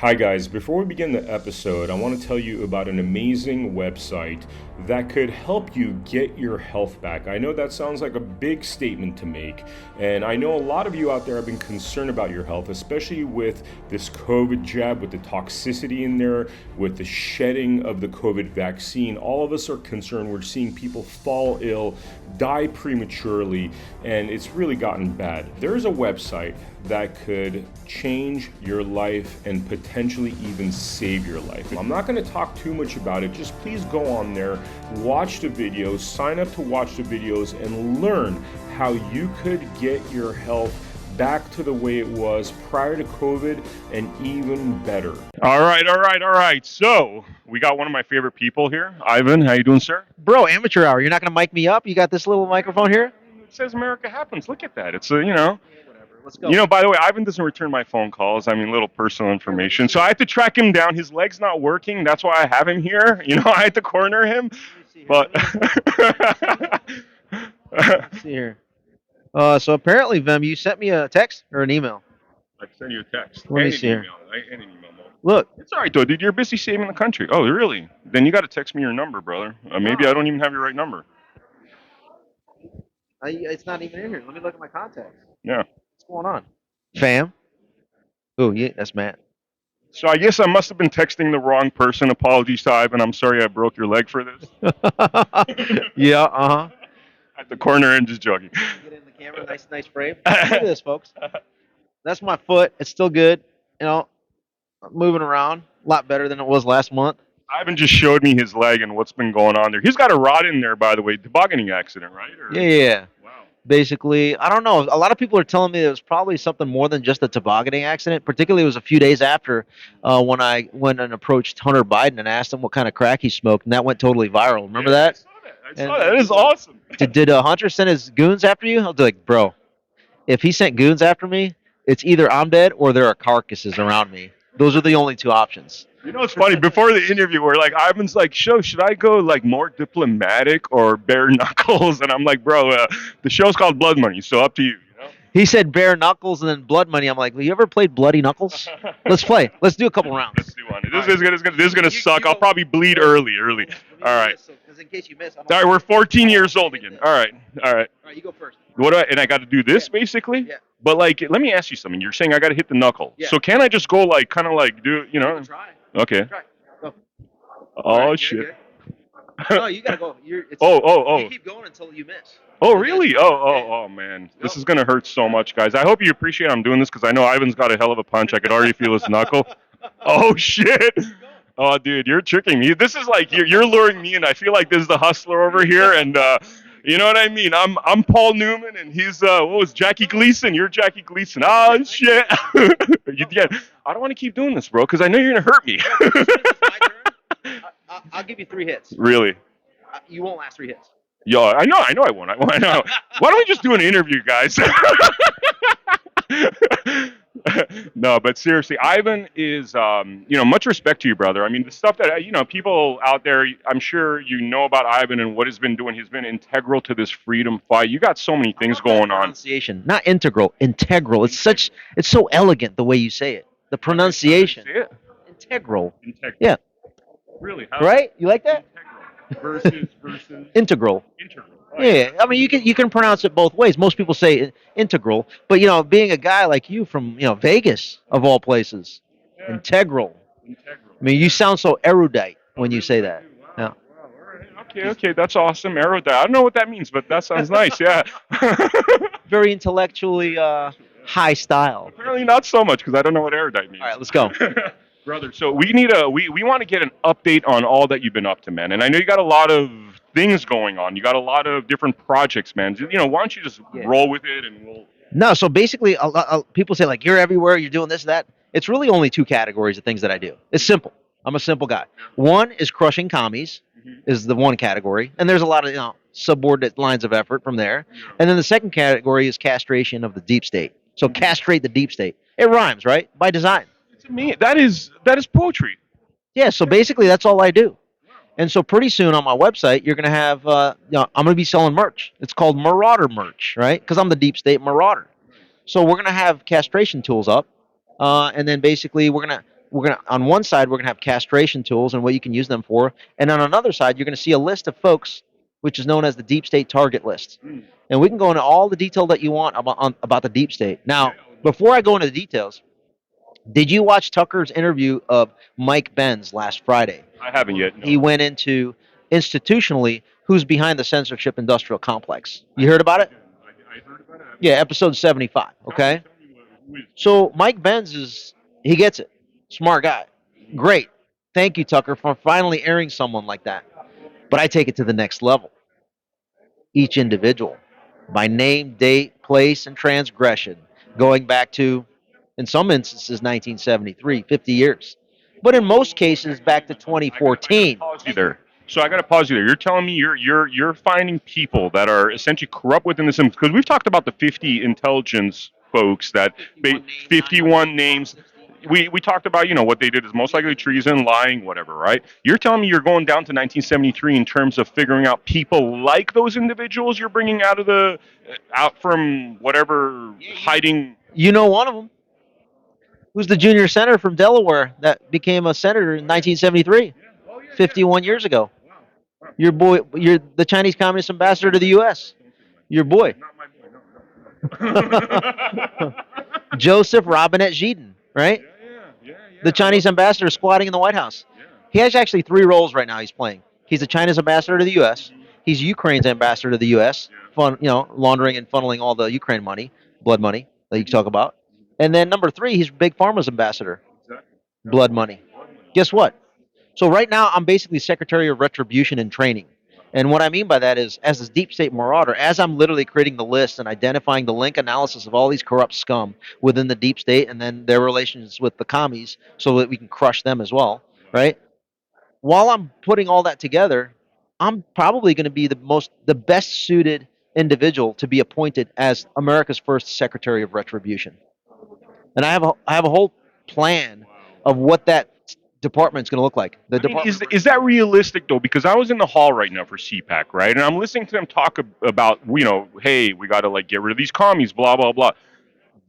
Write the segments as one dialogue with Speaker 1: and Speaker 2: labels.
Speaker 1: Hi guys, before we begin the episode, I want to tell you about an amazing website that could help you get your health back. I know that sounds like a big statement to make, and I know a lot of you out there have been concerned about your health, especially with this COVID jab, with the toxicity in there, with the shedding of the COVID vaccine. All of us are concerned. We're seeing people fall ill, die prematurely, and it's really gotten bad. There's a website that could change your life and potentially even save your life. I'm not going to talk too much about it. Just please go on there, watch the videos, sign up to watch the videos, and learn how you could get your health back to the way it was prior to COVID and even better. All right. So we got one of my favorite people here. Ivan, how you doing, sir?
Speaker 2: Bro, amateur hour. You're not going to mic me up? You got this little microphone here?
Speaker 1: It says America Happens. Look at that. It's
Speaker 2: Whatever. Let's go.
Speaker 1: By the way, Ivan doesn't return my phone calls. I mean, little personal information. So I have to track him down. His leg's not working. That's why I have him here. I had to corner him. But
Speaker 2: Let's see here. So apparently, Vem, you sent me a text or an email.
Speaker 1: I sent you a text.
Speaker 2: Let me see here.
Speaker 1: And an email.
Speaker 2: Look.
Speaker 1: It's all right, though, dude. You're busy saving the country. Oh, really? Then you got to text me your number, brother. Maybe I don't even have your right number.
Speaker 2: It's not even in here. Let me look at my contacts.
Speaker 1: Yeah.
Speaker 2: What's going on? Fam? Oh, yeah, that's Matt.
Speaker 1: So I guess I must have been texting the wrong person. Apologies to Ivan. I'm sorry I broke your leg for this.
Speaker 2: Yeah, uh-huh.
Speaker 1: At the corner and just joking.
Speaker 2: Get in the camera, nice frame. Look at this, folks. That's my foot. It's still good. Moving around. A lot better than it was last month.
Speaker 1: Ivan just showed me his leg and what's been going on there. He's got a rod in there, by the way. Tobogganing accident, right?
Speaker 2: Yeah.
Speaker 1: Wow.
Speaker 2: Basically, I don't know. A lot of people are telling me it was probably something more than just a tobogganing accident. Particularly, it was a few days after when I went and approached Hunter Biden and asked him what kind of crack he smoked, and that went totally viral. Remember that?
Speaker 1: I saw that. That is awesome.
Speaker 2: Did Hunter send his goons after you? I was like, bro, if he sent goons after me, it's either I'm dead or there are carcasses around me. Those are the only two options.
Speaker 1: It's funny. Before the interview, Ivan's like, should I go more diplomatic or bare knuckles? And I'm like, bro, the show's called Blood Money, so up to you.
Speaker 2: He said bare knuckles and then blood money. I'm like, well, you ever played Bloody Knuckles? Let's play. Let's do a couple rounds.
Speaker 1: Let's do one. This is gonna suck. I'll probably bleed early. All right.
Speaker 2: Because in case you miss,
Speaker 1: All right, we're 14 years old again. All right.
Speaker 2: All right, you go first.
Speaker 1: And I got to do this basically?
Speaker 2: Yeah.
Speaker 1: But let me ask you something. You're saying I got to hit the knuckle.
Speaker 2: Yeah.
Speaker 1: So can I just go do
Speaker 2: Try.
Speaker 1: Okay.
Speaker 2: Try. Go.
Speaker 1: Oh,
Speaker 2: right,
Speaker 1: shit.
Speaker 2: No, you gotta go. You keep going until you miss.
Speaker 1: Oh, really? Oh, man. This is going to hurt so much, guys. I hope you appreciate I'm doing this because I know Ivan's got a hell of a punch. I could already feel his knuckle. Oh, shit. Oh, dude, you're tricking me. This is like you're luring me in. I feel like this is the hustler over here, and you know what I mean. I'm Paul Newman, and he's what was Jackie Gleason? You're Jackie Gleason. Oh shit! Yeah, I don't want to keep doing this, bro, because I know you're gonna hurt me.
Speaker 2: I'll give you 3 hits.
Speaker 1: Really?
Speaker 2: You won't last 3 hits.
Speaker 1: Yo, I know I won't. I know. Why don't we just do an interview, guys? No, but seriously, Ivan is, much respect to you, brother. I mean, the stuff that, people out there, I'm sure you know about Ivan and what he's been doing. He's been integral to this freedom fight. You got so many things going on.
Speaker 2: Pronunciation, not integral, integral. It's so elegant the way you say it. The pronunciation. Integral. Yeah.
Speaker 1: Really?
Speaker 2: Right? You like that?
Speaker 1: Versus.
Speaker 2: Integral.
Speaker 1: Oh,
Speaker 2: yeah, I mean you can pronounce it both ways. Most people say integral, but being a guy like you from Vegas of all places, integral. I mean, you sound so erudite when you say that.
Speaker 1: Wow. Okay, that's awesome. Erudite. I don't know what that means, but that sounds nice. Yeah.
Speaker 2: Very intellectually high style.
Speaker 1: Apparently not so much because I don't know what erudite means.
Speaker 2: All right, let's go.
Speaker 1: Brother, so we want to get an update on all that you've been up to, man. And I know you got a lot of things going on. You got a lot of different projects, man. Why don't you just roll with it and we'll...
Speaker 2: No, so basically, people say, you're everywhere, you're doing this, that. It's really only 2 categories of things that I do. It's simple. I'm a simple guy. One is crushing commies, is the one category. And there's a lot of, subordinate lines of effort from there. Yeah. And then the second category is castration of the deep state. So castrate the deep state. It rhymes, right? By design.
Speaker 1: To me, that is poetry.
Speaker 2: Yeah, so basically that's all I do. And so pretty soon on my website, you're going to have, I'm going to be selling merch. It's called Marauder merch, right? Because I'm the deep state marauder. So we're going to have castration tools up. And then basically we're going to We're gonna on one side we're gonna have castration tools and what you can use them for, and on another side you're gonna see a list of folks, which is known as the deep state target list. And we can go into all the detail that you want about the deep state. Now, before I go into the details, did you watch Tucker's interview of Mike Benz last Friday?
Speaker 1: I haven't yet. No.
Speaker 2: He went into institutionally who's behind the censorship industrial complex. You heard about it?
Speaker 1: I heard about it.
Speaker 2: Yeah, episode 75. Okay. So Mike Benz he gets it. Smart guy. Great. Thank you, Tucker, for finally airing someone like that. But I take it to the next level. Each individual, by name, date, place, and transgression, going back to, in some instances, 1973, 50 years. But in most cases, back to 2014.
Speaker 1: Pause you there. So I got to pause you there. You're telling me you're finding people that are essentially corrupt within the system, because we've talked about the 50 intelligence folks that 51 names. We talked about, what they did is most likely treason, lying, whatever, right? You're telling me you're going down to 1973 in terms of figuring out people like those individuals you're bringing out from whatever hiding.
Speaker 2: You know one of them. Who's the junior senator from Delaware that became a senator in 1973, 51 years ago? Your boy, you're the Chinese Communist ambassador to the U.S. Your boy. Joseph Robinette Zhedin, right? The Chinese ambassador squatting in the White House. He has actually three roles right now he's playing. He's a China's ambassador to the U.S. He's Ukraine's ambassador to the U.S., laundering and funneling all the Ukraine money, blood money that you talk about. And then number three, he's Big Pharma's ambassador, blood money. Guess what? So right now, I'm basically Secretary of Retribution and Training. And what I mean by that is, as this deep state marauder, as I'm literally creating the list and identifying the link analysis of all these corrupt scum within the deep state and then their relations with the commies so that we can crush them as well, right? While I'm putting all that together, I'm probably going to be the best suited individual to be appointed as America's first Secretary of Retribution. And I have a whole plan of what that department's going to look like.
Speaker 1: Is that realistic though? Because I was in the hall right now for CPAC, right, and I'm listening to them talk about, hey, we got to get rid of these commies, blah blah blah.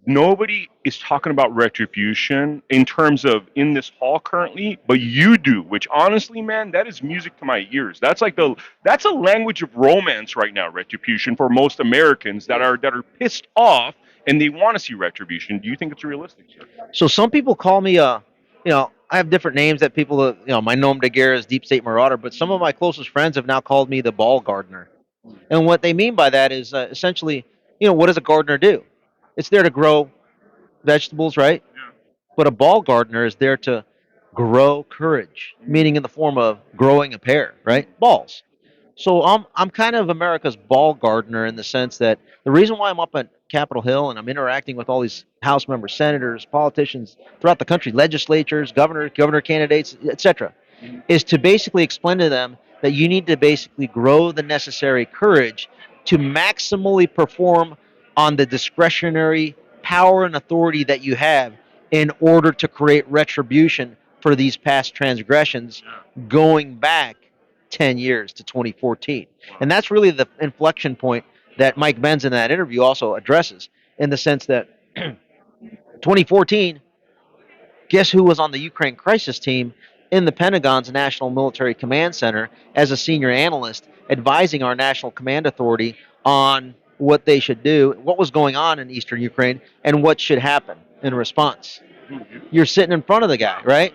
Speaker 1: Nobody is talking about retribution in terms of in this hall currently, but you do, which honestly, man, that is music to my ears. That's that's a language of romance right now, retribution, for most Americans that are pissed off and they want to see retribution. Do you think it's realistic, sir?
Speaker 2: So some people call me I have different names that people, my nom de guerre is Deep State Marauder, but some of my closest friends have now called me the ball gardener. And what they mean by that is essentially, what does a gardener do? It's there to grow vegetables, right?
Speaker 1: Yeah.
Speaker 2: But a ball gardener is there to grow courage, meaning in the form of growing a pear, right? Balls. So I'm kind of America's ball gardener in the sense that the reason why I'm up at Capitol Hill and I'm interacting with all these House members, senators, politicians throughout the country, legislatures, governor candidates, etc., is to basically explain to them that you need to basically grow the necessary courage to maximally perform on the discretionary power and authority that you have in order to create retribution for these past transgressions going back 10 years to 2014. And that's really the inflection point that Mike Benz in that interview also addresses, in the sense that 2014, guess who was on the Ukraine crisis team in the Pentagon's National Military Command Center as a senior analyst advising our National Command Authority on what they should do, what was going on in eastern Ukraine, and what should happen in response. You're sitting in front of the guy, right?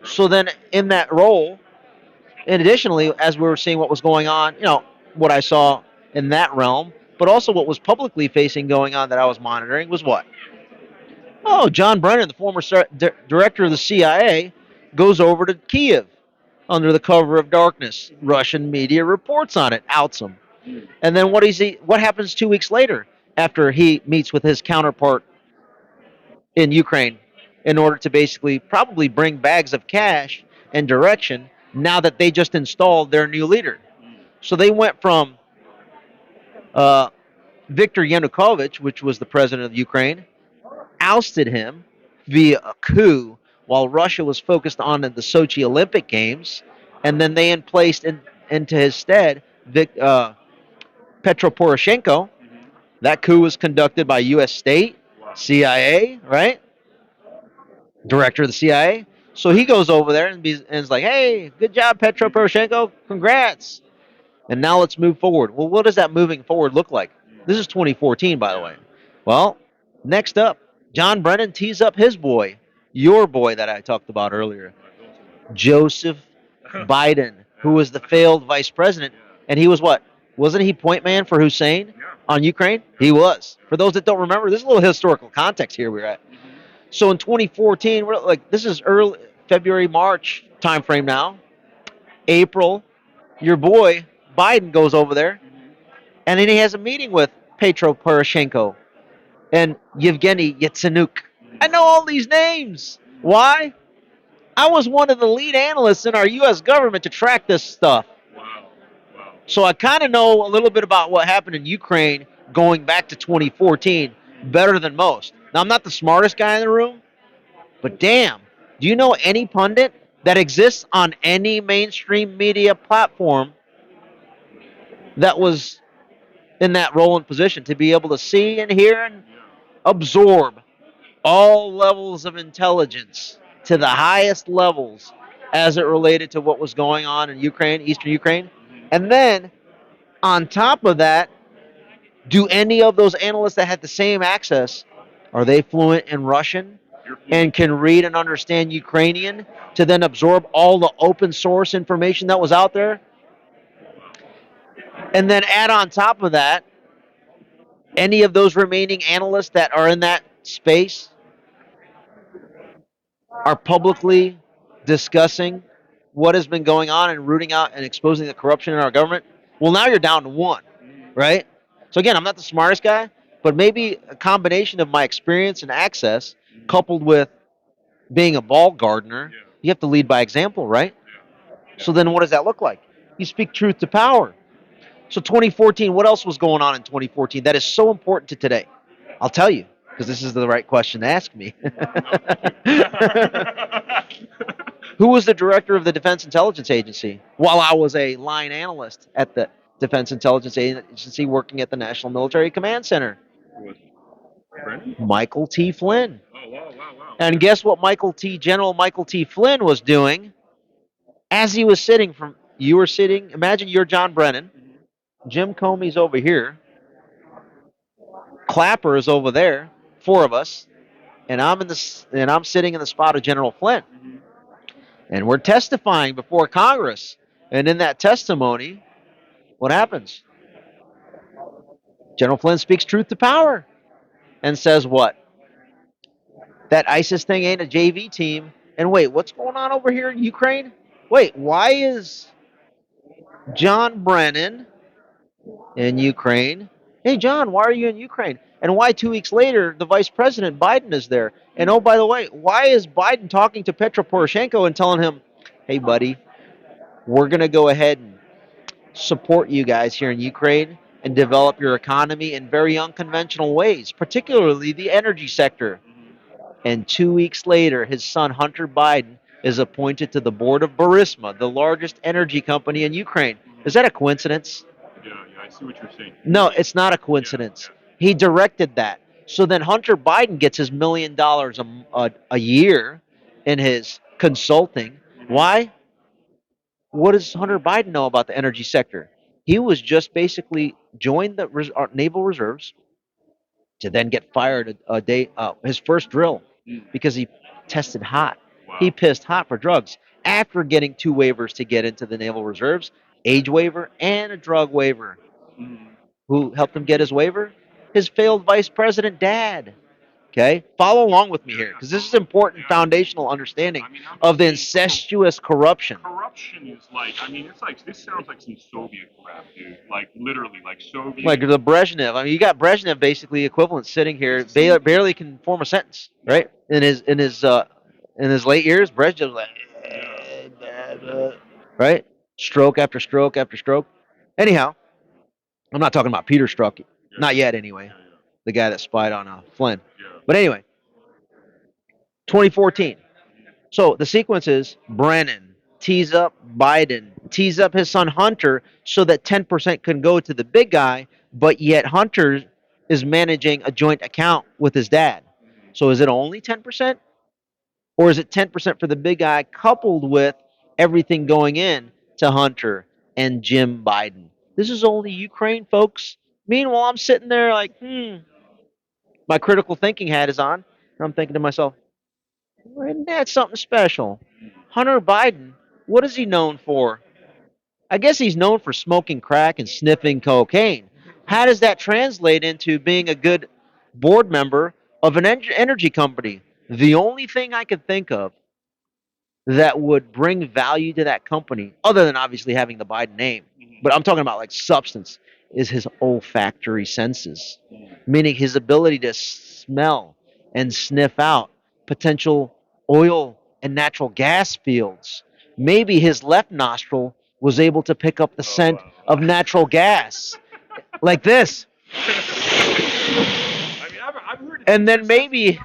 Speaker 2: So then in that role, and additionally, as we were seeing what was going on, what I saw in that realm, but also what was publicly facing going on that I was monitoring was what? Oh, John Brennan, the former director of the CIA, goes over to Kiev under the cover of darkness. Russian media reports on it, outs him. And then what happens 2 weeks later after he meets with his counterpart in Ukraine in order to basically probably bring bags of cash and direction now that they just installed their new leader? So they went from Viktor Yanukovych, which was the president of Ukraine, ousted him via a coup while Russia was focused on the Sochi Olympic Games, and then they placed into his stead Petro Poroshenko. That coup was conducted by U.S. State, CIA, right? Director of the CIA. So he goes over there and is like, "Hey, good job, Petro Poroshenko. Congrats." And now let's move forward. Well, what does that moving forward look like? This is 2014, by the way. Well, next up, John Brennan tees up his boy, your boy that I talked about earlier, Joseph Biden, who was the failed vice president. And he was what? Wasn't he point man for Hussein on Ukraine? He was. For those that don't remember, this is a little historical context here we're at. So in 2014, we're like, this is early February, March timeframe now. April, your boy Biden goes over there, and then he has a meeting with Petro Poroshenko and Yevgeny Yatsenuk. I know all these names. Why? I was one of the lead analysts in our U.S. government to track this stuff. So I kind of know a little bit about what happened in Ukraine going back to 2014 better than most. Now, I'm not the smartest guy in the room, but damn, do you know any pundit that exists on any mainstream media platform that was in that role and position to be able to see and hear and absorb all levels of intelligence to the highest levels as it related to what was going on in Ukraine, eastern Ukraine? And then on top of that, do any of those analysts that had the same access, are they fluent in Russian and can read and understand Ukrainian to then absorb all the open source information that was out there? And then add on top of that, any of those remaining analysts that are in that space are publicly discussing what has been going on and rooting out and exposing the corruption in our government. Well, now you're down to one, right? So again, I'm not the smartest guy, but maybe a combination of my experience and access coupled with being a ball gardener, you have to lead by example, right? So then what does that look like? You speak truth to power. So 2014, what else was going on in 2014 that is so important to today? I'll tell you, because this is the right question to ask me. Who was the director of the Defense Intelligence Agency while I was a line analyst at the Defense Intelligence Agency working at the National Military Command Center? Michael T. Flynn. And guess what General Michael T. Flynn was doing as he was sitting you were sitting, imagine you're John Brennan, Jim Comey's over here, Clapper is over there, four of us, and I'm sitting in the spot of General Flynn. And we're testifying before Congress. And in that testimony, what happens? General Flynn speaks truth to power and says what? That ISIS thing ain't a JV team. And wait, what's going on over here in Ukraine? Wait, why is John Brennan in Ukraine? Hey, John, why are you in Ukraine? And why 2 weeks later, the vice president, Biden, is there? And oh, by the way, why is Biden talking to Petro Poroshenko and telling him, hey, buddy, we're going to go ahead and support you guys here in Ukraine and develop your economy in very unconventional ways, particularly the energy sector. And 2 weeks later, his son, Hunter Biden, is appointed to the board of Burisma, the largest energy company in Ukraine. Is that a coincidence?
Speaker 1: Yeah, I see what you're saying.
Speaker 2: No, it's not a coincidence. He directed that. So then Hunter Biden gets his $1 million a year in his consulting. Why? What does Hunter Biden know about the energy sector? He was just basically joined the naval reserves to then get fired a day his first drill because he tested hot. Wow. He pissed hot for drugs after getting 2 waivers to get into the naval reserves, age waiver and a drug waiver. Who helped him get his waiver? His failed vice president dad. Okay? Follow along with me here, because this is important foundational understanding of the incestuous corruption.
Speaker 1: Corruption is like, this sounds like some Soviet crap, dude. Like, literally, like Soviet.
Speaker 2: Like the Brezhnev. I mean, you got Brezhnev basically equivalent sitting here, barely can form a sentence, right? In his late years, Brezhnev's like, right? Stroke after stroke after stroke. Anyhow, I'm not talking about Peter Strzok, not yet anyway, the guy that spied on Flynn. But anyway, 2014. So the sequence is Brennan tees up Biden, tees up his son Hunter so that 10% can go to the big guy, but yet Hunter is managing a joint account with his dad. So is it only 10%? Or is it 10% for the big guy coupled with everything going in to Hunter and Jim Biden? This is only Ukraine, folks. Meanwhile, I'm sitting there like, my critical thinking hat is on. And I'm thinking to myself, isn't that something special? Hunter Biden, what is he known for? I guess he's known for smoking crack and sniffing cocaine. How does that translate into being a good board member of an energy company? The only thing I could think of that would bring value to that company, other than obviously having the Biden name, but I'm talking about like substance, is his olfactory senses, meaning his ability to smell and sniff out potential oil and natural gas fields. Maybe his left nostril was able to pick up the scent of natural gas, like this.
Speaker 1: I mean, I've heard it
Speaker 2: And then maybe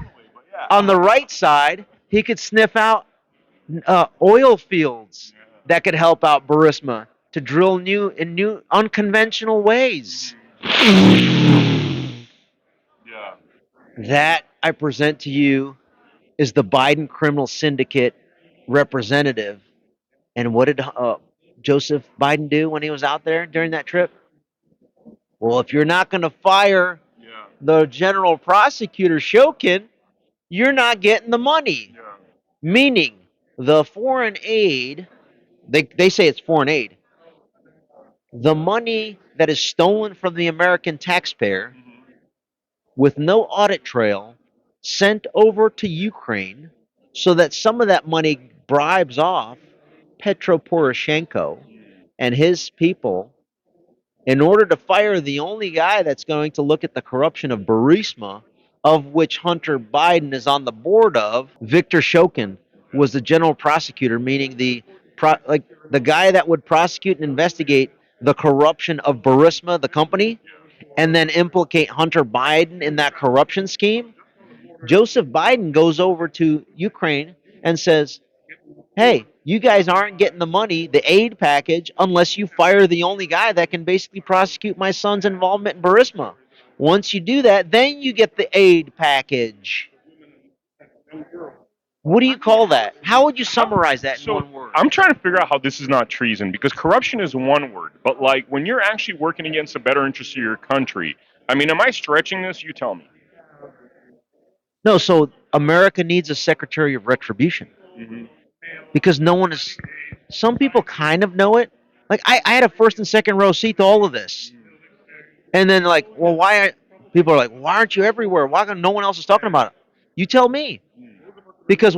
Speaker 2: on the right side, he could sniff out oil fields that could help out Burisma to drill new unconventional ways.
Speaker 1: Yeah.
Speaker 2: That I present to you is the Biden criminal syndicate representative. And what did Joseph Biden do when he was out there during that trip? Well, if you're not going to fire
Speaker 1: Yeah.
Speaker 2: the general prosecutor Shokin, you're not getting the money.
Speaker 1: Yeah.
Speaker 2: Meaning, the foreign aid, they say it's foreign aid, the money that is stolen from the American taxpayer with no audit trail sent over to Ukraine so that some of that money bribes off Petro Poroshenko and his people in order to fire the only guy that's going to look at the corruption of Burisma, of which Hunter Biden is on the board of. Victor Shokin was the general prosecutor, meaning the guy that would prosecute and investigate the corruption of Burisma, the company, and then implicate Hunter Biden in that corruption scheme. Joseph Biden goes over to Ukraine and says, hey, you guys aren't getting the money, the aid package, unless you fire the only guy that can basically prosecute my son's involvement in Burisma. Once you do that, then you get the aid package. What do you call that? How would you summarize that in
Speaker 1: So
Speaker 2: one word?
Speaker 1: I'm trying to figure out how this is not treason because corruption is one word, but like when you're actually working against the better interests of your country, I mean, am I stretching this? You tell me.
Speaker 2: No, so America needs a secretary of retribution
Speaker 1: Hmm.
Speaker 2: because no one is. Some people kind of know it. Like I had a first and second row seat to all of this, and then like, well, people are like, why aren't you everywhere? Why no one else is talking about it? You tell me, because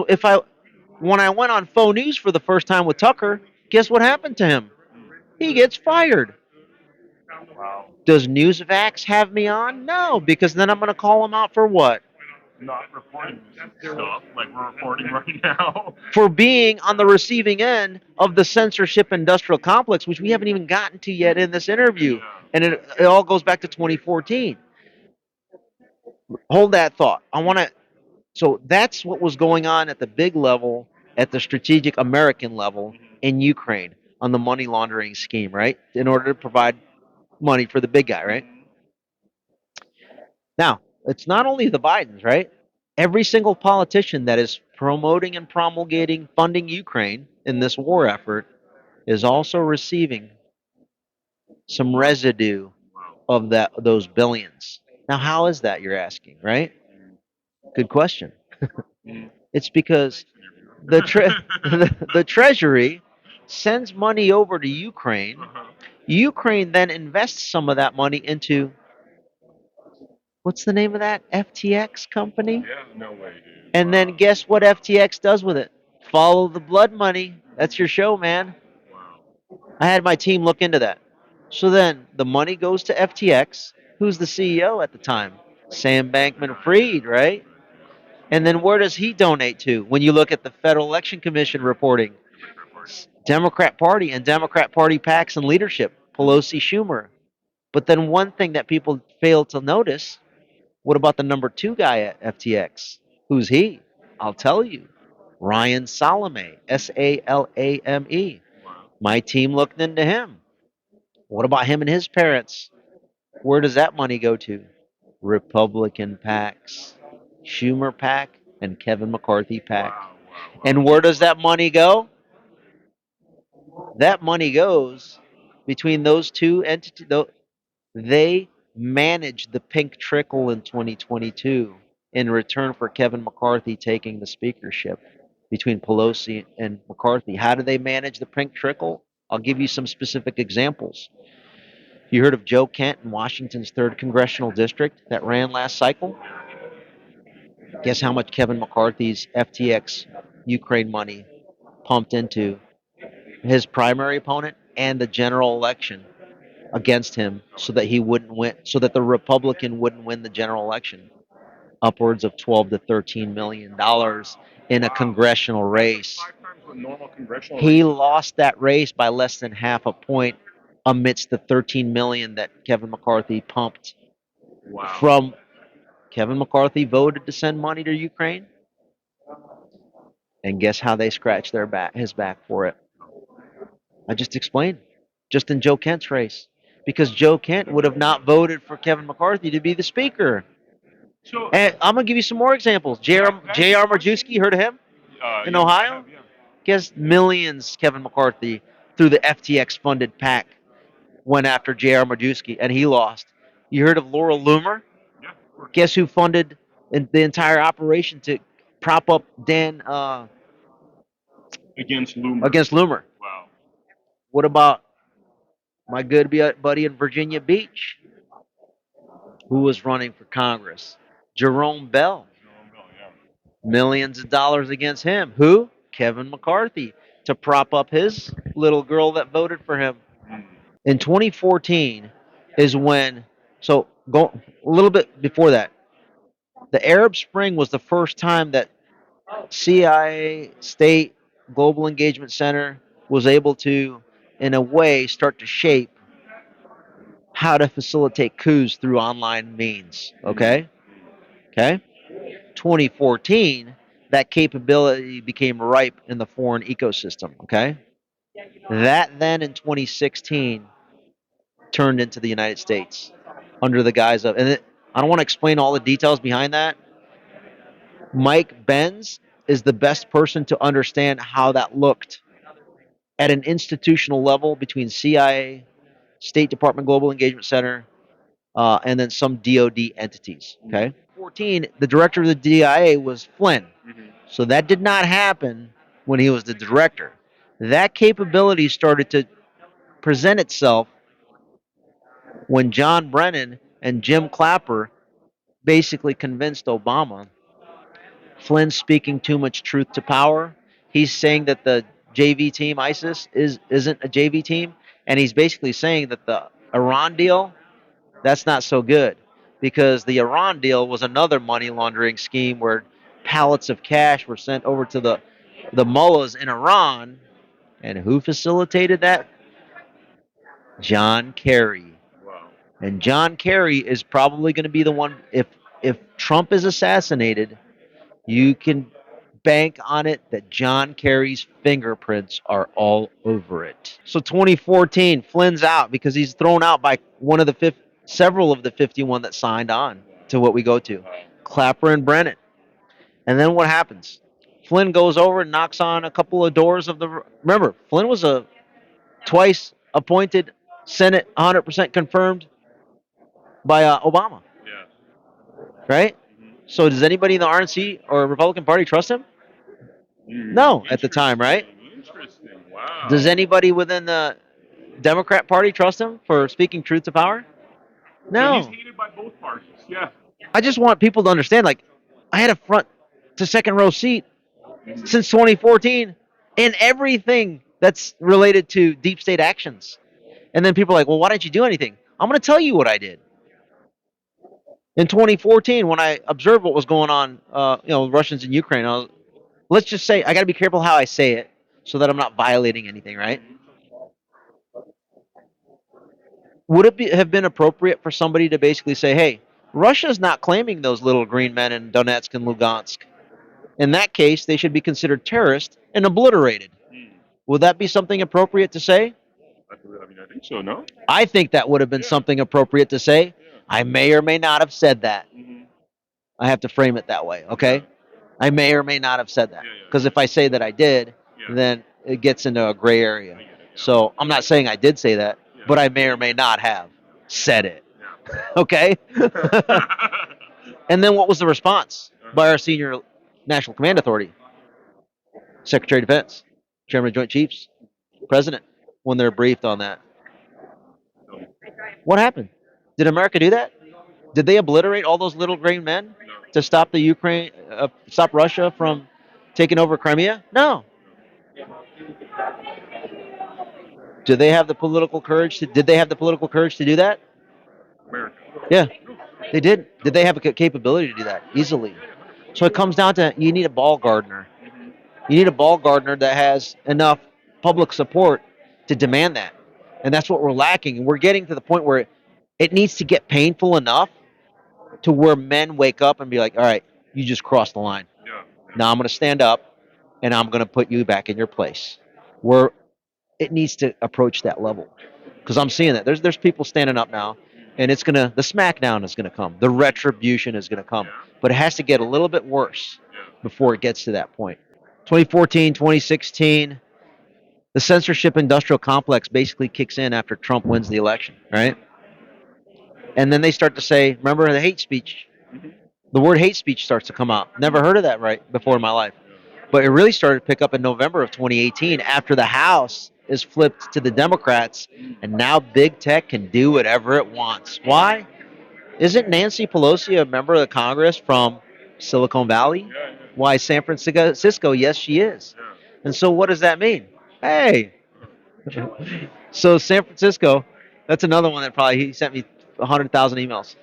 Speaker 2: when I went on faux news for the first time with Tucker, guess what happened to him? He gets fired.
Speaker 1: Wow.
Speaker 2: Does Newsvax have me on? No, because then I'm going to call him out for what?
Speaker 1: Not reporting this stuff like we're reporting right now.
Speaker 2: For being on the receiving end of the censorship industrial complex, which we haven't even gotten to yet in this interview. And it all goes back to 2014. Hold that thought. So that's what was going on at the big level, at the strategic American level in Ukraine on the money laundering scheme, right? In order to provide money for the big guy, right? Now, it's not only the Bidens, right? Every single politician that is promoting and promulgating funding Ukraine in this war effort is also receiving some residue of those billions. Now, how is that, you're asking, right? Good question. It's because the Treasury sends money over to Ukraine. Ukraine then invests some of that money into, what's the name of that? FTX company?
Speaker 1: Yeah, no way, dude.
Speaker 2: And then guess what FTX does with it? Follow the blood money. That's your show, man. I had my team look into that. So then the money goes to FTX. Who's the CEO at the time? Sam Bankman Fried, right? And then where does he donate to when you look at the Federal Election Commission reporting? Democrat Party and Democrat Party PACs and leadership, Pelosi, Schumer. But then one thing that people fail to notice, what about the number two guy at FTX? Who's he? I'll tell you. Ryan Salame, Salame. My team looked into him. What about him and his parents? Where does that money go to? Republican PACs. Schumer PAC and Kevin McCarthy PAC. And where does that money go? That money goes between those two entities. They managed the pink trickle in 2022 in return for Kevin McCarthy taking the speakership between Pelosi and McCarthy. How do they manage the pink trickle? I'll give you some specific examples. You heard of Joe Kent in Washington's 3rd Congressional District that ran last cycle? Guess how much Kevin McCarthy's FTX Ukraine money pumped into his primary opponent and the general election against him so that he wouldn't win, so that the Republican wouldn't win the general election? Upwards of 12 to 13 million dollars in a congressional race. He lost that race by less than half a point amidst the 13 million that Kevin McCarthy pumped. From Kevin McCarthy voted to send money to Ukraine, and guess how they scratched his back for it? I just explained. Just in Joe Kent's race, because Joe Kent would have not voted for Kevin McCarthy to be the speaker. And I'm gonna give you some more examples. J.R. Majewski, heard of him in Ohio? Guess millions Kevin McCarthy through the FTX funded PAC went after J.R. Majewski, and he lost. You heard of Laura Loomer? Guess who funded the entire operation to prop up Dan
Speaker 1: Against Loomer.
Speaker 2: Wow. What about my good buddy in Virginia Beach, who was running for Congress? Jerome Bell. Millions of dollars against him. Who? Kevin McCarthy, to prop up his little girl that voted for him. In 2014 is when, so go a little bit before that, the Arab Spring was the first time that CIA, State Global Engagement Center, was able to, in a way, start to shape how to facilitate coups through online means. Okay? 2014, that capability became ripe in the foreign ecosystem. Okay? That then in 2016 turned into the United States under the guise of, I don't want to explain all the details behind that. Mike Benz is the best person to understand how that looked at an institutional level between CIA, State Department Global Engagement Center, and then some DoD entities. Okay. 14, the director of the DIA was Flynn. So that did not happen when he was the director. That capability started to present itself when John Brennan and Jim Clapper basically convinced Obama. Flynn's speaking too much truth to power. He's saying that the JV team ISIS isn't a JV team, and he's basically saying that the Iran deal, that's not so good, because the Iran deal was another money laundering scheme where pallets of cash were sent over to the mullahs in Iran, and who facilitated that? John Kerry. And John Kerry is probably going to be the one, if Trump is assassinated, you can bank on it that John Kerry's fingerprints are all over it. So 2014, Flynn's out because he's thrown out by several of the 51 that signed on to what we go to, Clapper and Brennan. And then what happens? Flynn goes over and knocks on a couple of doors of the. Remember, Flynn was a twice appointed Senate, 100% confirmed by Obama. Right? So does anybody in the RNC or Republican Party trust him? No, at the time, right?
Speaker 1: Interesting. Wow.
Speaker 2: Does anybody within the Democrat Party trust him for speaking truth to power? No.
Speaker 1: So he's hated by both parties. Yeah.
Speaker 2: I just want people to understand, like, I had a front to second row seat since 2014 in everything that's related to deep state actions. And then people are like, well, why didn't you do anything? I'm going to tell you what I did. In 2014, when I observed what was going on, Russians in Ukraine, let's just say, I got to be careful how I say it so that I'm not violating anything, right? Would it have been appropriate for somebody to basically say, hey, Russia's not claiming those little green men in Donetsk and Lugansk. In that case, they should be considered terrorists and obliterated. Would that be something appropriate to say?
Speaker 1: I think so, no?
Speaker 2: I think that would have been something appropriate to say. I may or may not have said that. I have to frame it that way, okay? I may or may not have said that.
Speaker 1: Yeah, yeah.
Speaker 2: Because if I say that I did,
Speaker 1: Yeah.
Speaker 2: then it gets into a gray area.
Speaker 1: I get it, yeah.
Speaker 2: So I'm not saying I did say that,
Speaker 1: Yeah.
Speaker 2: but I may or may not have said it.
Speaker 1: Yeah.
Speaker 2: Okay? And then what was the response by our senior National Command Authority? Secretary of Defense, Chairman of Joint Chiefs, President, when they're briefed on that. What happened? Did America do that? Did they obliterate all those little green men to stop the Ukraine, stop Russia from taking over Crimea? No. Do they have the political courage to? Did they have the political courage to do that?
Speaker 1: America.
Speaker 2: Yeah, they did. Did they have a capability to do that easily? So it comes down to you need a ball gardener. You need a ball gardener that has enough public support to demand that, and that's what we're lacking. And we're getting to the point where it needs to get painful enough to where men wake up and be like, "All right, you just crossed the line.
Speaker 1: Yeah.
Speaker 2: Now I'm going to stand up, and I'm going to put you back in your place." Where it needs to approach that level, because I'm seeing that there's people standing up now, and the smackdown is gonna come, the retribution is gonna come, but it has to get a little bit worse before it gets to that point. 2014, 2016, the censorship industrial complex basically kicks in after Trump wins the election, right? And then they start to say, remember the hate speech? The word hate speech starts to come out. Never heard of that right before in my life. But it really started to pick up in November of 2018 after the House is flipped to the Democrats, and now big tech can do whatever it wants. Why? Isn't Nancy Pelosi a member of the Congress from Silicon Valley? Why, San Francisco? Yes, she is. And so what does that mean? Hey. So San Francisco, that's another one that probably he sent me 100,000 emails.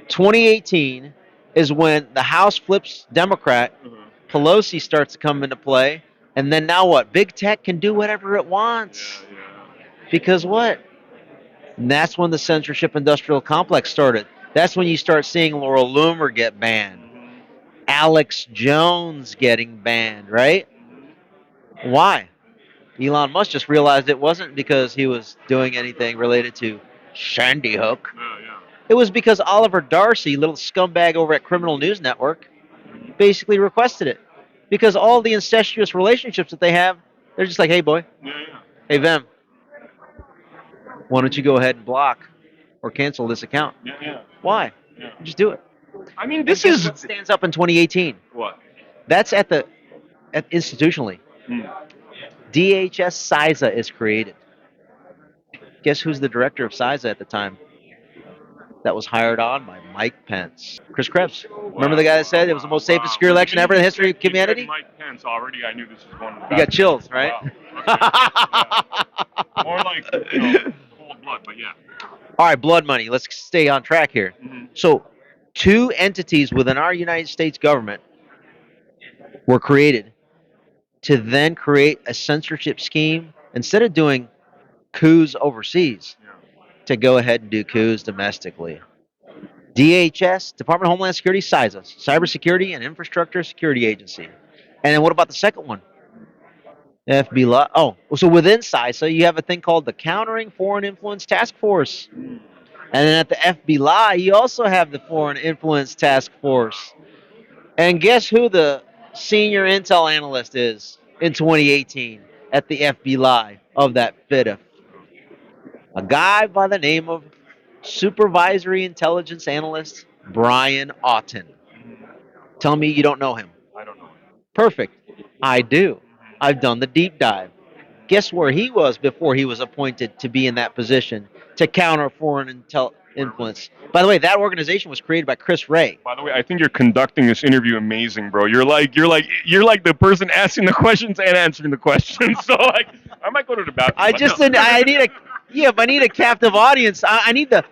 Speaker 2: 2018 is when the House flips Democrat, Pelosi starts to come into play, and then now what? Big tech can do whatever it wants. Because what? And that's when the censorship industrial complex started. That's when you start seeing Laura Loomer get banned. Alex Jones getting banned, right? Why? Elon Musk just realized it wasn't because he was doing anything related to Sandy Hook. It was because Oliver Darcy, little scumbag over at Criminal News Network, basically requested it. Because all the incestuous relationships that they have, they're just like, hey, boy, hey, Vem, why don't you go ahead and block or cancel this account? Why? Just do it.
Speaker 1: I mean,
Speaker 2: This is what stands up in 2018.
Speaker 1: What?
Speaker 2: That's at institutionally. DHS CISA is created. Guess who's the director of CISA at the time? That was hired on by Mike Pence. Chris Krebs. Remember the guy that said it was the most safe and secure election ever in the history of humanity?
Speaker 1: Mike Pence already. I knew this was going to the
Speaker 2: You got chills, right?
Speaker 1: Wow. Okay. More like cold blood, but yeah.
Speaker 2: All right, blood money. Let's stay on track here. So, two entities within our United States government were created to then create a censorship scheme instead of doing coups overseas to go ahead and do coups domestically. DHS, Department of Homeland Security, CISA, Cybersecurity and Infrastructure Security Agency. And then what about the second one? FBI. Oh, so within CISA, you have a thing called the Countering Foreign Influence Task Force. And then at the FBI, you also have the Foreign Influence Task Force. And guess who the senior intel analyst is in 2018 at the FBI of that FIDF? A guy by the name of Supervisory Intelligence Analyst Brian Auten. Tell me you don't know him.
Speaker 1: I don't know.
Speaker 2: Perfect. I do. I've done the deep dive. Guess where he was before he was appointed to be in that position to counter foreign influence? By the way, that organization was created by Chris Wray.
Speaker 1: By the way, I think you're conducting this interview amazing, bro. You're like the person asking the questions and answering the questions. So like, I might go to the bathroom.
Speaker 2: I need a captive audience. I need the.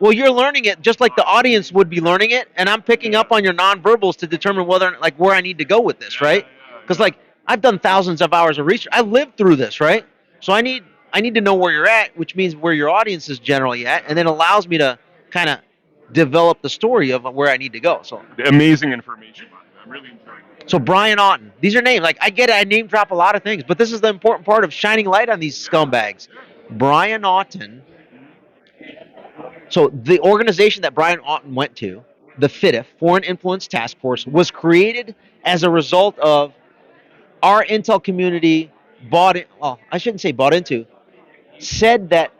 Speaker 2: Well, you're learning it just like the audience would be learning it, and I'm picking up on your nonverbals to determine where I need to go with this, right? Because I've done thousands of hours of research. I lived through this, right? So I need to know where you're at, which means where your audience is generally at, and then allows me to kind of develop the story of where I need to go. So
Speaker 1: amazing information. I'm really enjoying it.
Speaker 2: So Brian Auten, these are names. I get it. I name drop a lot of things, but this is the important part of shining light on these scumbags. Brian Auten. So the organization that Brian Auten went to the FITF, Foreign Influence Task Force, was created as a result of our intel community bought it. Well, I shouldn't say bought into, said that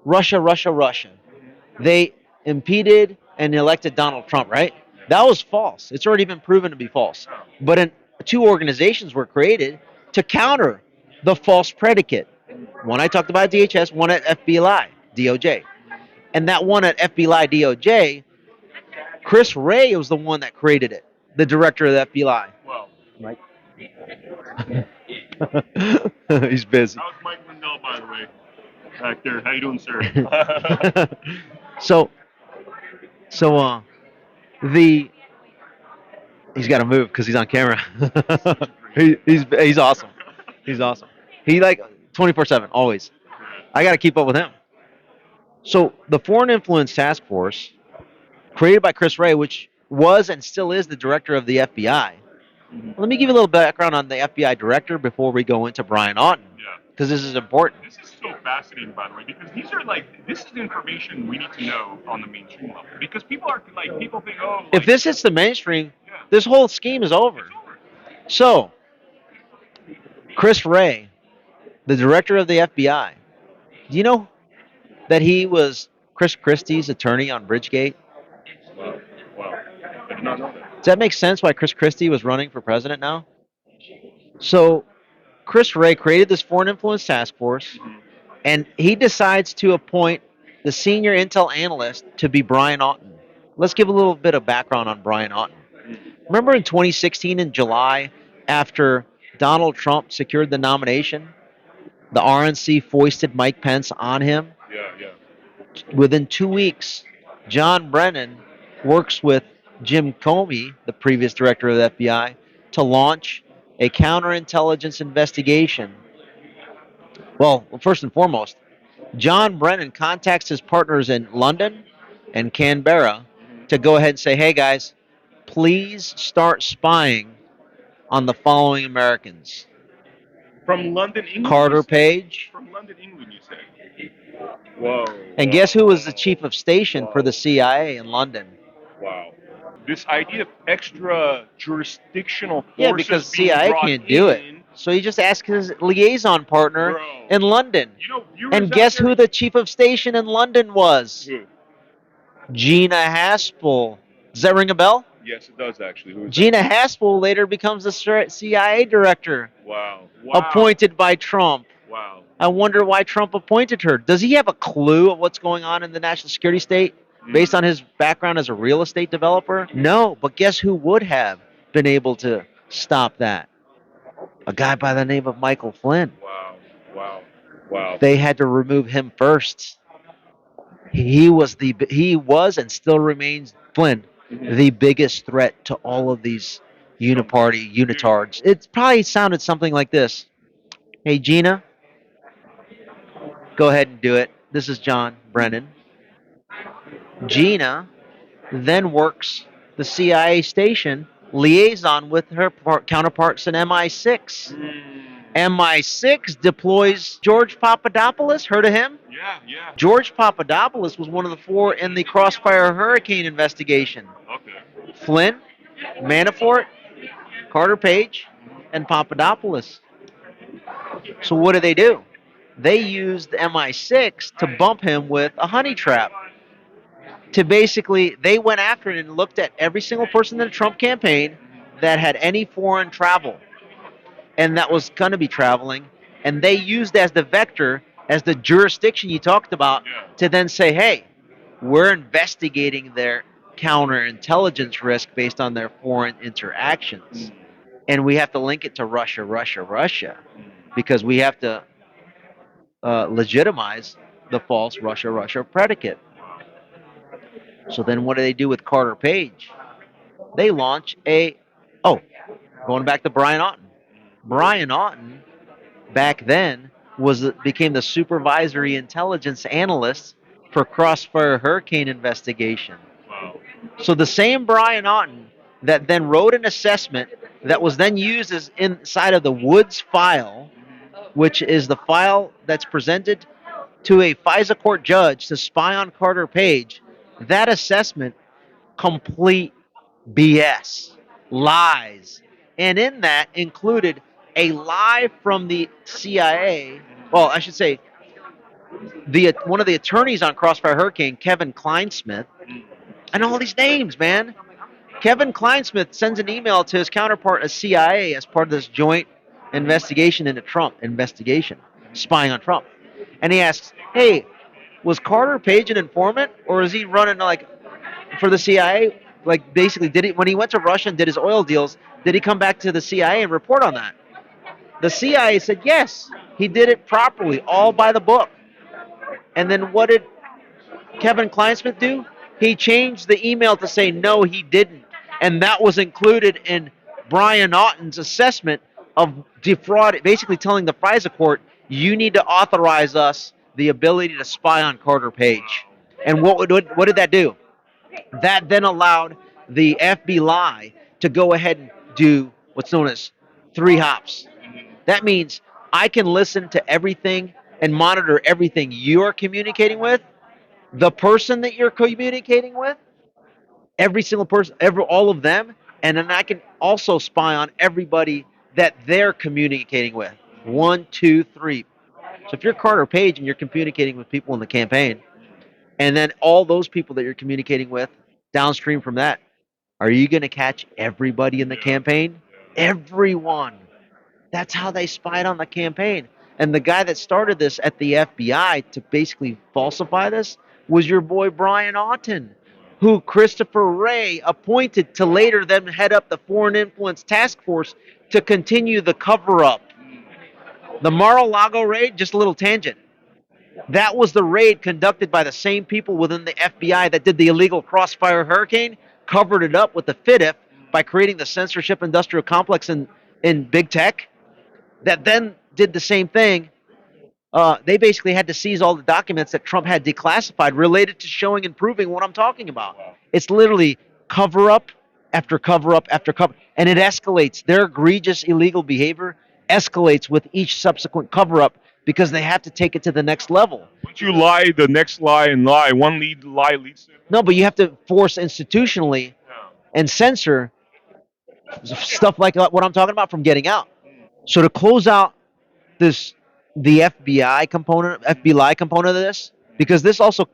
Speaker 2: Russia, Russia, Russia. They impeded and elected Donald Trump, right? That was false. It's already been proven to be false. But two organizations were created to counter the false predicate. One I talked about at DHS, one at FBI, DOJ. And that one at FBI, DOJ, Chris Wray was the one that created it, the director of the FBI.
Speaker 3: Well,
Speaker 2: Right? He's busy.
Speaker 3: how's Mike Lindell, by the way? Back there. How you doing, sir?
Speaker 2: so, the he's got to move because he's on camera. He's awesome. He's awesome. He like 24/7 always. I got to keep up with him. So the Foreign Influence Task Force, created by Chris Wray, which was and still is the director of the FBI. Let me give you a little background on the FBI director before we go into Brian Auten,
Speaker 3: Yeah.
Speaker 2: because this is important.
Speaker 3: This is so fascinating, by the way, because these are like, this is the information we need to know on the mainstream level. Because people are like, people think, oh, like,
Speaker 2: If this hits the mainstream,
Speaker 3: yeah,
Speaker 2: this whole scheme is over.
Speaker 3: it's over.
Speaker 2: So, Chris Wray, the director of the FBI, do you know that he was Chris Christie's attorney on Bridgegate?
Speaker 3: Wow. Wow. I did not know that.
Speaker 2: Does that make sense why Chris Christie was running for president now? So, Chris Wray created this Foreign Influence Task Force, and he decides to appoint the senior intel analyst to be Brian Auten. Let's give a little bit of background on Brian Auten. Remember in 2016 in July, after Donald Trump secured the nomination, the RNC foisted Mike Pence on him?
Speaker 3: Yeah, yeah.
Speaker 2: Within 2 weeks, John Brennan works with Jim Comey, the previous director of the FBI, to launch a counterintelligence investigation. Well, first and foremost, John Brennan contacts his partners in London and Canberra to go ahead and say, hey guys, please start spying on the following Americans.
Speaker 3: From London, England.
Speaker 2: Carter Page.
Speaker 3: From London, England, you said. Whoa.
Speaker 2: And guess who was the chief of station for the CIA in London?
Speaker 3: Wow. This idea of extra jurisdictional forces
Speaker 2: Yeah, because
Speaker 3: being
Speaker 2: CIA
Speaker 3: brought
Speaker 2: can't do it.
Speaker 3: in.
Speaker 2: So he just asked his liaison partner
Speaker 3: Bro.
Speaker 2: in London.
Speaker 3: You know, viewers
Speaker 2: And
Speaker 3: out
Speaker 2: guess
Speaker 3: there-
Speaker 2: who the chief of station in London was?
Speaker 3: Who?
Speaker 2: Gina Haspel. Does that ring a bell?
Speaker 3: Yes, it does actually. Who is
Speaker 2: Gina Haspel later becomes the CIA director,
Speaker 3: that? Wow. Wow.
Speaker 2: appointed by Trump.
Speaker 3: Wow.
Speaker 2: I wonder why Trump appointed her. Does he have a clue of what's going on in the national security state based on his background as a real estate developer? No, but guess who would have been able to stop that? A guy by the name of Michael Flynn.
Speaker 3: Wow. Wow. Wow.
Speaker 2: They had to remove him first. He was and still remains, Flynn, the biggest threat to all of these uniparty unitards. It probably sounded something like this. Hey, Gina, go ahead and do it. This is John Brennan. Gina then works the CIA station liaison with her counterparts in MI6. MI6 deploys George Papadopoulos. Heard of him?
Speaker 3: Yeah, yeah.
Speaker 2: George Papadopoulos was one of the four in the Crossfire Hurricane investigation.
Speaker 3: Okay.
Speaker 2: Flynn, Manafort, Carter Page, and Papadopoulos. So what do? They used MI6 to bump him with a honey trap. To basically, they went after it and looked at every single person in the Trump campaign that had any foreign travel and that was going to be traveling, and they used as the vector, as the jurisdiction you talked about, to then say, hey, we're investigating their counterintelligence risk based on their foreign interactions. And we have to link it to Russia, Russia, Russia, because we have to legitimize the false Russia, Russia predicate. So then what do they do with Carter Page? They launch going back to Brian Auten. Brian Auten, back then, became the supervisory intelligence analyst for Crossfire Hurricane investigation.
Speaker 3: Wow.
Speaker 2: So the same Brian Auten that then wrote an assessment that was then used as inside of the Woods file, which is the file that's presented to a FISA court judge to spy on Carter Page, that assessment complete BS, lies. And in that included a lie from the CIA. Well, I should say one of the attorneys on Crossfire Hurricane, Kevin Kleinsmith, and all these names, man. Kevin Kleinsmith sends an email to his counterpart at CIA as part of this joint investigation into Trump, spying on Trump. And he asks, hey, was Carter Page an informant, or is he running like for the CIA? Like basically, did he when he went to Russia and did his oil deals? Did he come back to the CIA and report on that? The CIA said yes, he did it properly, all by the book. And then what did Kevin Kleinsmith do? He changed the email to say no, he didn't, and that was included in Brian Aughton's assessment of defraud, basically telling the FISA court, you need to authorize us the ability to spy on Carter Page. And what did that do? That then allowed the FBI to go ahead and do what's known as three hops. That means I can listen to everything and monitor everything you're communicating with, the person that you're communicating with, every single person, all of them, and then I can also spy on everybody that they're communicating with. One, two, three. So if you're Carter Page and you're communicating with people in the campaign, and then all those people that you're communicating with downstream from that, are you going to catch everybody in the campaign? Everyone. That's how they spied on the campaign. And the guy that started this at the FBI to basically falsify this was your boy Brian Aughton, who Christopher Wray appointed to later then head up the Foreign Influence Task Force to continue the cover-up. The Mar-a-Lago raid, just a little tangent. That was the raid conducted by the same people within the FBI that did the illegal Crossfire Hurricane, covered it up with the FIDF by creating the censorship industrial complex in big tech, that then did the same thing. They basically had to seize all the documents that Trump had declassified related to showing and proving what I'm talking about. It's literally cover up after cover up after cover, and it escalates. Their egregious illegal behavior escalates with each subsequent cover up because they have to take it to the next level.
Speaker 1: Once you lie, the next lie and lie. One lie leads to
Speaker 2: No, but you have to force institutionally and censor stuff like what I'm talking about from getting out. So to close out the FBI component of this, because this also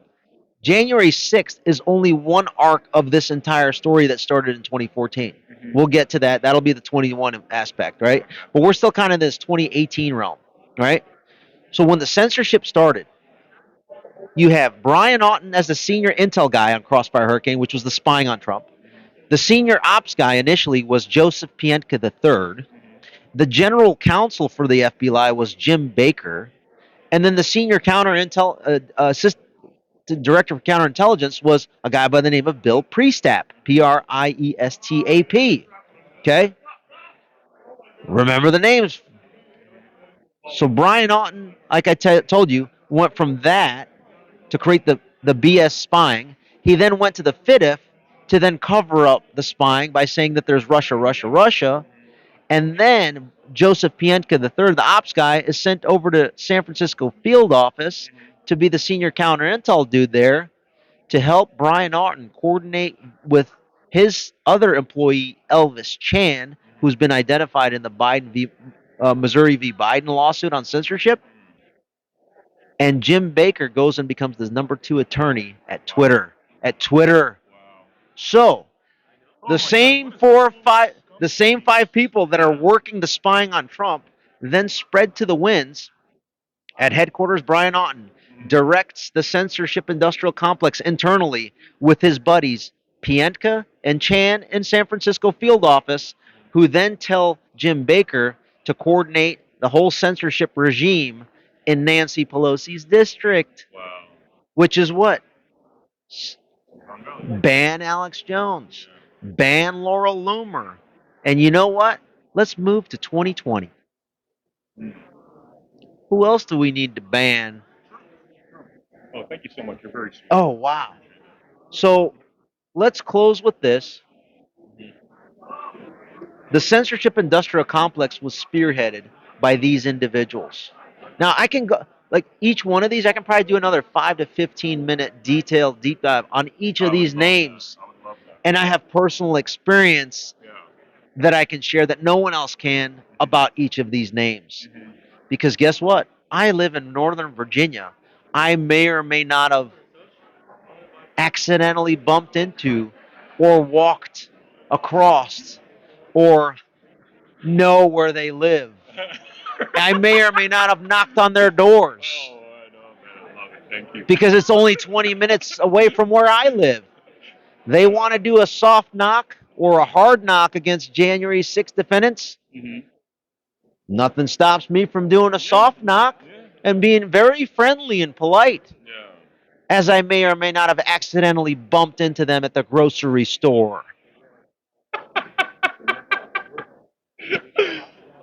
Speaker 2: January 6th is only one arc of this entire story that started in 2014. We'll get to that. That'll be the 21 aspect, right? But we're still kind of in this 2018 realm, right? So when the censorship started, you have Brian Aughton as the senior intel guy on Crossfire Hurricane, which was the spying on Trump. The senior ops guy initially was Joseph Pientka III. The general counsel for the FBI was Jim Baker. And then the senior director of counterintelligence was a guy by the name of Bill Priestap, Priestap. Okay? Remember the names. So Brian Aughton, like I told you, went from that to create the BS spying. He then went to the FIDF to then cover up the spying by saying that there's Russia, Russia, Russia. And then Joseph Pientka III, the ops guy, is sent over to San Francisco field office to be the senior counter intel dude there to help Brian Aughton coordinate with his other employee, Elvis Chan, who's been identified in the Missouri v. Biden lawsuit on censorship. And Jim Baker goes and becomes the number 2 attorney at Twitter. So the same 5 people that are working the spying on Trump then spread to the winds. At headquarters, Brian Aughton directs the censorship industrial complex internally with his buddies Pientka and Chan in San Francisco field office, who then tell Jim Baker to coordinate the whole censorship regime in Nancy Pelosi's district.
Speaker 3: Wow.
Speaker 2: Which is what? Ban Alex Jones. Ban Laurel Loomer. And you know what? Let's move to 2020. Who else do we need to ban?
Speaker 3: Oh, thank you so much. You're very sweet.
Speaker 2: Oh, wow. So let's close with this. The censorship industrial complex was spearheaded by these individuals. Now, I can go, like each one of these, I can probably do another 5 to 15 minute detailed deep dive on each of these names. and I have personal experience
Speaker 3: Yeah.
Speaker 2: that I can share that no one else can about each of these names. Because guess what? I live in Northern Virginia. I may or may not have accidentally bumped into or walked across or know where they live. I may or may not have knocked on their doors
Speaker 3: Oh, I know, man. I love it. Thank you.
Speaker 2: because it's only 20 minutes away from where I live. They want to do a soft knock or a hard knock against January 6th defendants. Nothing stops me from doing a soft knock and being very friendly and polite,
Speaker 3: Yeah.
Speaker 2: as I may or may not have accidentally bumped into them at the grocery store.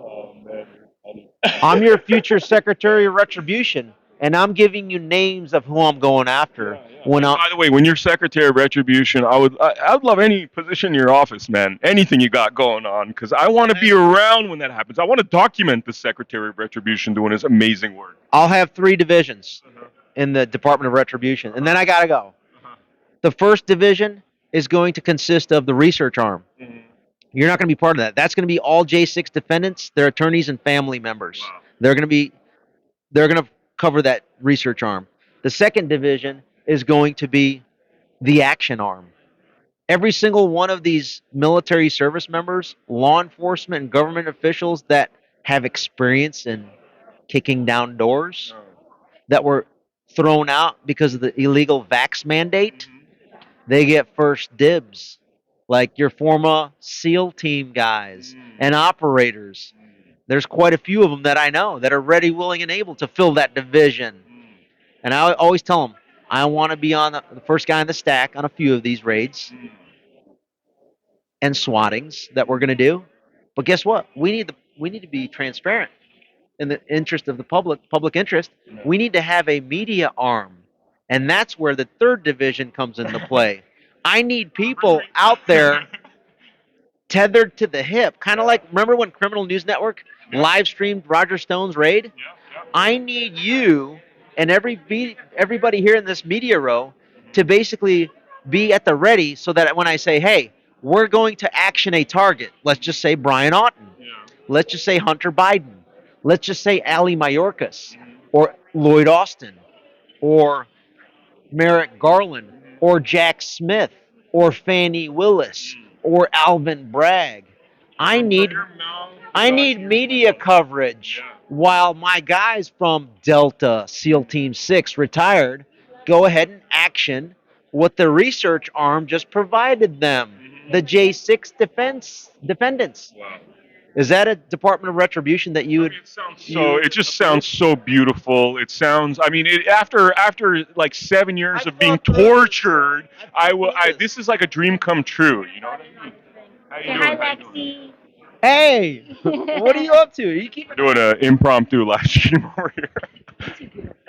Speaker 3: Oh man, you're funny.
Speaker 2: I'm your future Secretary of Retribution, and I'm giving you names of who I'm going after. When
Speaker 3: And
Speaker 2: I,
Speaker 3: by the way, when you're Secretary of Retribution, I would love any position in your office, man. Anything you got going on, because I want to be around when that happens. I want to document the Secretary of Retribution doing his amazing work.
Speaker 2: I'll have 3 divisions in the Department of Retribution, and then I gotta go. The first division is going to consist of the research arm. You're not going to be part of that. That's going to be all J6 defendants, their attorneys, and family members.
Speaker 3: Wow.
Speaker 2: They're going to cover that research arm. The second division is going to be the action arm. Every single one of these military service members, law enforcement, and government officials that have experience in kicking down doors that were thrown out because of the illegal vax mandate, they get first dibs. Like your former SEAL team guys and operators. There's quite a few of them that I know that are ready, willing, and able to fill that division. And I always tell them, I want to be on the first guy in the stack on a few of these raids and swattings that we're going to do. But guess what? We need to be transparent in the interest of the public interest. We need to have a media arm. And that's where the third division comes into play. I need people out there tethered to the hip, kind of like, remember when Criminal News Network live streamed Roger Stone's raid? I need you and everybody here in this media row to basically be at the ready so that when I say, hey, we're going to action a target, let's just say Brian Auten, let's just say Hunter Biden, let's just say Ali Mayorkas, or Lloyd Austin, or Merrick Garland, or Jack Smith, or Fannie Willis, or Alvin Bragg. I need media coverage while my guys from Delta SEAL Team 6 retired go ahead and action what the research arm just provided them, the J6 defendants.
Speaker 3: Wow.
Speaker 2: Is that a Department of Retribution that you would?
Speaker 3: It just sounds so beautiful. It sounds. I mean, after like 7 years of being tortured, this is like a dream come true. You know what I mean? How you doing?
Speaker 4: Hi, Lexi.
Speaker 2: Hey, what are you up to? You keep
Speaker 3: Doing an impromptu live stream over here.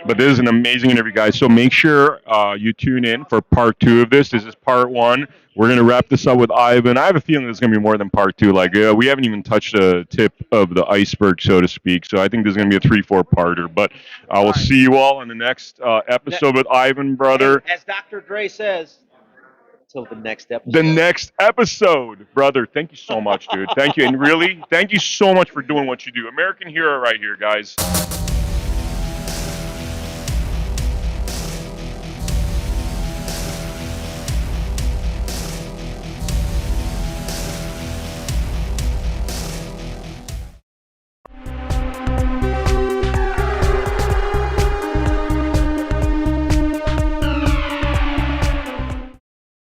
Speaker 3: But this is an amazing interview, guys. So make sure you tune in for part 2 of this. This is part 1. We're going to wrap this up with Ivan. I have a feeling there's going to be more than part 2. Like, we haven't even touched the tip of the iceberg, so to speak. So I think there's going to be a 3-4-parter. But I will see you all on the next episode with Ivan, brother.
Speaker 2: As Dr. Dre says, till the next episode.
Speaker 3: The next episode, brother. Thank you so much, dude. Thank you. And really, thank you so much for doing what you do. American hero right here, guys.